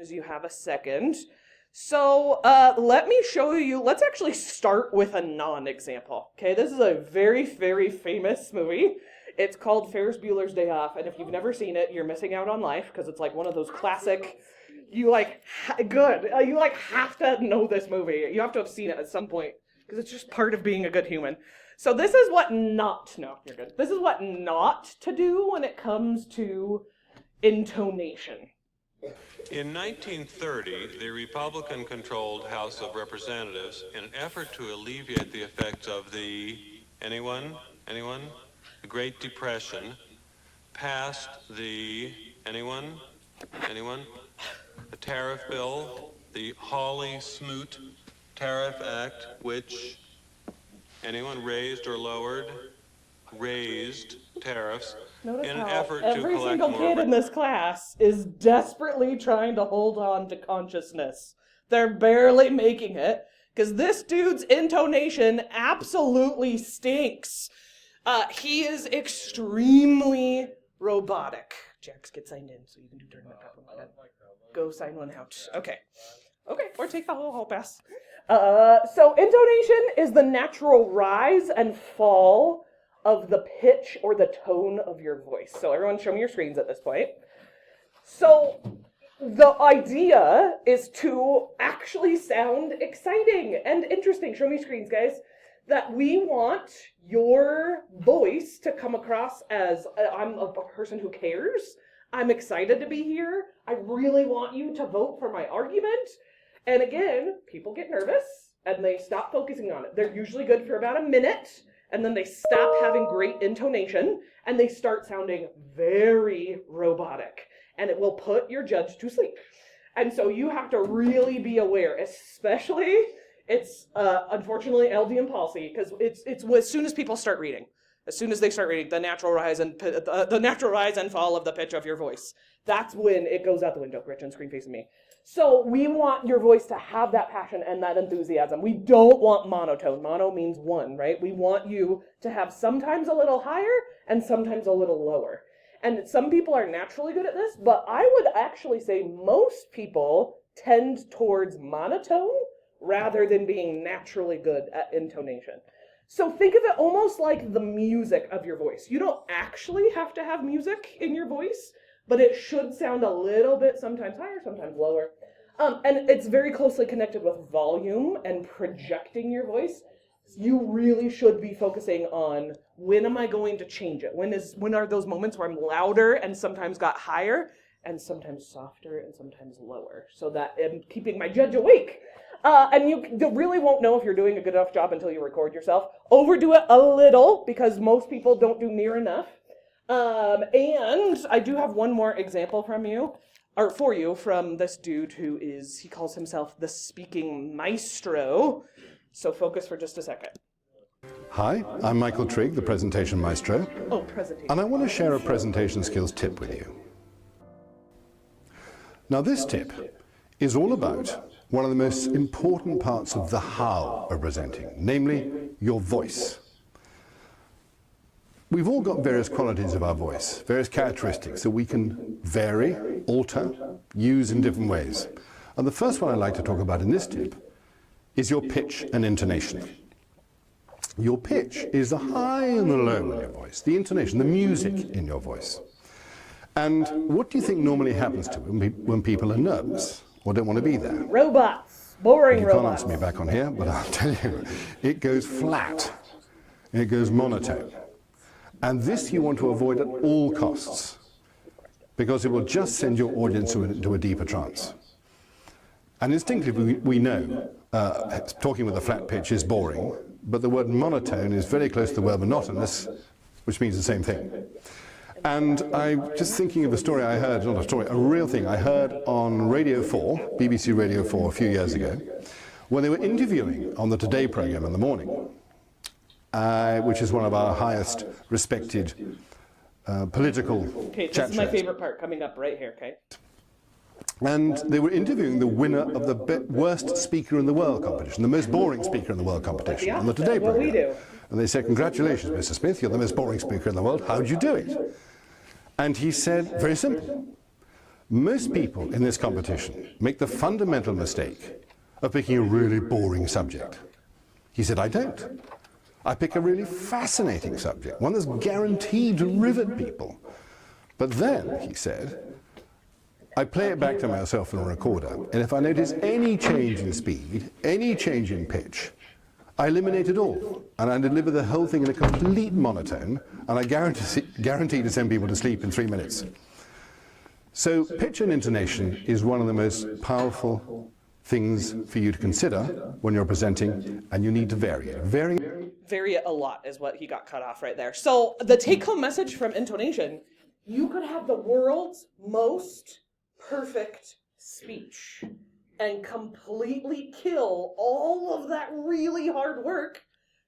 as you have a second. So let me show you, let's actually start with a non-example. Okay, this is a very, very famous movie. It's called Ferris Bueller's Day Off, and if you've never seen it, you're missing out on life, because it's like one of those classic, you have to know this movie. You have to have seen it at some point, because it's just part of being a good human. So this is what This is what not to do when it comes to intonation. In 1930, the Republican-controlled House of Representatives, in an effort to alleviate the effects of the, anyone? The Great Depression, passed the, anyone? The tariff bill, the Hawley-Smoot Tariff Act, which, anyone raised or lowered? Raised tariffs. Notice in an how effort to every collect single more kid in this class is desperately trying to hold on to consciousness. They're barely making it, because this dude's intonation absolutely stinks. He is extremely robotic. Jax, get signed in so you can do turn back up. Go sign one out. Okay, or take the whole hall pass. So intonation is the natural rise and fall of the pitch or the tone of your voice. So everyone show me your screens at this point. So the idea is to actually sound exciting and interesting. Show me screens, guys. That we want your voice to come across as, I'm a person who cares. I'm excited to be here. I really want you to vote for my argument. And again, people get nervous and they stop focusing on it. They're usually good for about a minute, and then they stop having great intonation, and they start sounding very robotic, and it will put your judge to sleep. And so you have to really be aware, especially, it's unfortunately LDM policy, because it's as soon as people start reading, as soon as they start reading, the natural rise and fall of the pitch of your voice, that's when it goes out the window. Gretchen, screen facing me. So we want your voice to have that passion and that enthusiasm. We don't want monotone. Mono means one, right? We want you to have sometimes a little higher and sometimes a little lower. And some people are naturally good at this, but I would actually say most people tend towards monotone rather than being naturally good at intonation. So think of it almost like the music of your voice. You don't actually have to have music in your voice, but it should sound a little bit, sometimes higher, sometimes lower. And it's very closely connected with volume and projecting your voice. You really should be focusing on, when am I going to change it? When are those moments where I'm louder and sometimes got higher and sometimes softer and sometimes lower, so that I'm keeping my judge awake. And you really won't know if you're doing a good enough job until you record yourself. Overdo it a little, because most people don't do near enough. And I do have one more example for you from this dude he calls himself the speaking maestro. So focus for just a second. Hi, I'm Michael Trigg, the presentation maestro. Oh, presentation. And I want to share a presentation skills tip with you. Now this tip is all about one of the most important parts of the how of presenting, namely your voice. We've all got various qualities of our voice, various characteristics that we can vary, alter, use in different ways. And the first one I'd like to talk about in this tip is your pitch and intonation. Your pitch is the high and the low in your voice, the intonation, the music in your voice. And what do you think normally happens to when people are nervous or don't want to be there? Robots, boring robots. You can't answer me back on here, but I'll tell you, it goes flat, it goes monotone. And this you want to avoid at all costs, because it will just send your audience into a deeper trance. And instinctively we know talking with a flat pitch is boring, but the word monotone is very close to the word monotonous, which means the same thing. And I'm just thinking of a story I heard, not a story, a real thing I heard on Radio 4, BBC Radio 4 a few years ago, when they were interviewing on the Today programme in the morning, which is one of our highest respected political Okay, this chat is my shows. favorite part coming up right here, okay? And they were interviewing the winner of the worst speaker in the world competition, the most boring speaker in the world competition on the Today what we programme. do. And they said, "Congratulations, Mr. Smith, you're the most boring speaker in the world. How'd you do it?" And he said, very simple, Most people in this competition make the fundamental mistake of picking a really boring subject. He said, I don't. I pick a really fascinating subject, one that's guaranteed to rivet people. But then, he said, I play it back to myself in a recorder, and if I notice any change in speed, any change in pitch, I eliminate it all, and I deliver the whole thing in a complete monotone, and I guarantee to send people to sleep in 3 minutes. So pitch and intonation is one of the most powerful things for you to consider when you're presenting, and you need to vary it. Vary it a lot is what he got cut off right there. So the take-home message from intonation, you could have the world's most perfect speech and completely kill all of that really hard work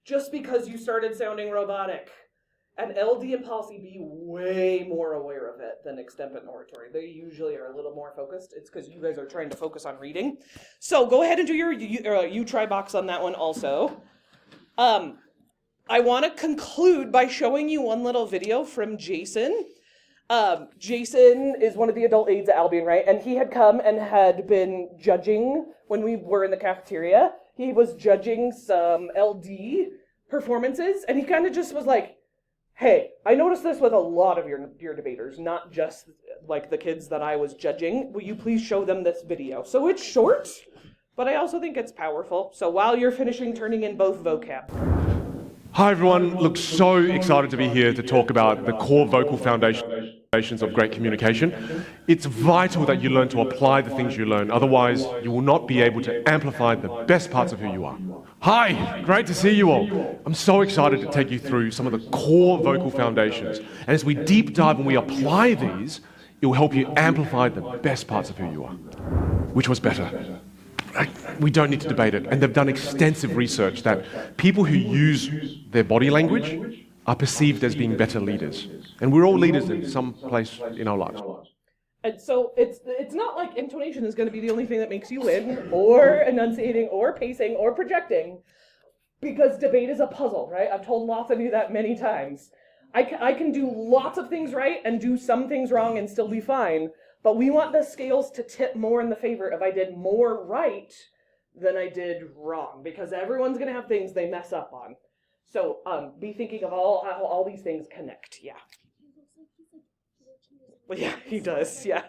just because you started sounding robotic. And LD and Policy be way more aware of it than extemp and oratory. They usually are a little more focused. It's because you guys are trying to focus on reading. So go ahead and do your you try box on that one also. I want to conclude by showing you one little video from Jason. Jason is one of the adult aides at Albion, right? And he had come and had been judging when we were in the cafeteria. He was judging some LD performances, and he kind of just was like, hey, I noticed this with a lot of your debaters, not just like the kids that I was judging. Will you please show them this video? So it's short, but I also think it's powerful. So while you're finishing turning in both vocab. Hi everyone, look, so excited to be here to talk about the core vocal foundations of great communication. It's vital that you learn to apply the things you learn, otherwise you will not be able to amplify the best parts of who you are. Hi, great to see you all. I'm so excited to take you through some of the core vocal foundations. And as we deep dive and we apply these, it will help you amplify the best parts of who you are. Which was better? We don't need to debate it. And they've done extensive research that people who use their body language are perceived as being better leaders. And we're all leaders in some place in our lives. And so it's not like intonation is going to be the only thing that makes you win, or enunciating, or pacing, or projecting, because debate is a puzzle, right? I've told lots of you that many times. I can do lots of things right and do some things wrong and still be fine, but we want the scales to tip more in the favor if I did more right than I did wrong, because everyone's going to have things they mess up on. So be thinking of how all these things connect, yeah. Well, yeah, he does, yeah.